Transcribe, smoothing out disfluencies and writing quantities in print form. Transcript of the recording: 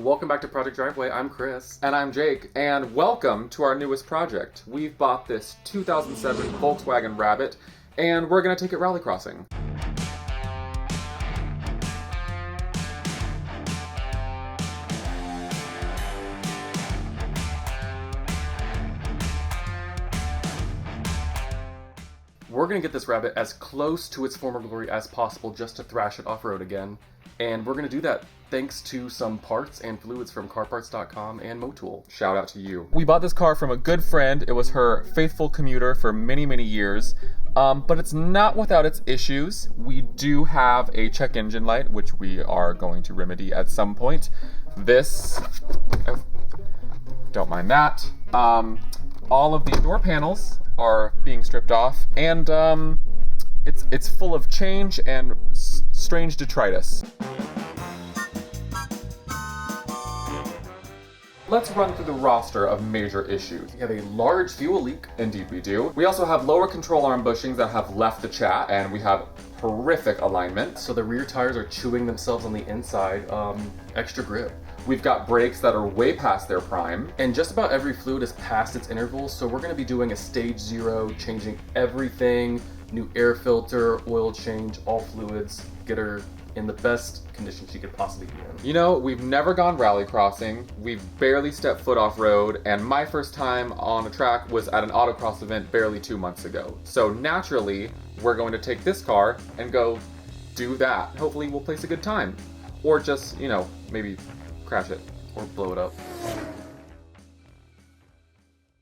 welcome back to Project Driveway. I'm Chris. And I'm Jake, and welcome to our newest project. We've bought this 2007 Volkswagen Rabbit, and we're gonna take it rallycrossing. We're gonna get this Rabbit as close to its former glory as possible just to thrash it off-road again. And we're gonna do that thanks to some parts and fluids from carparts.com and Motul. Shout out to you. We bought this car from a good friend. It was her faithful commuter for many, many years. But it's not without its issues. We do have a check engine light, which we are going to remedy at some point. This, oh, don't mind that. All of the door panels are being stripped off, and it's full of change and strange detritus. Let's run through the roster of major issues. We have a large fuel leak, indeed we do. We also have lower control arm bushings that have left the chat, and we have horrific alignment. So the rear tires are chewing themselves on the inside, extra grip. We've got brakes that are way past their prime, and just about every fluid is past its interval, so we're gonna be doing a stage 0, changing everything, new air filter, oil change, all fluids, get her in the best condition she could possibly be in. You know, we've never gone rallycrossing, we've barely stepped foot off road, and my first time on a track was at an autocross event barely 2 months ago. So naturally, we're going to take this car and go do that. Hopefully we'll place a good time. Or just, you know, maybe crash it or blow it up.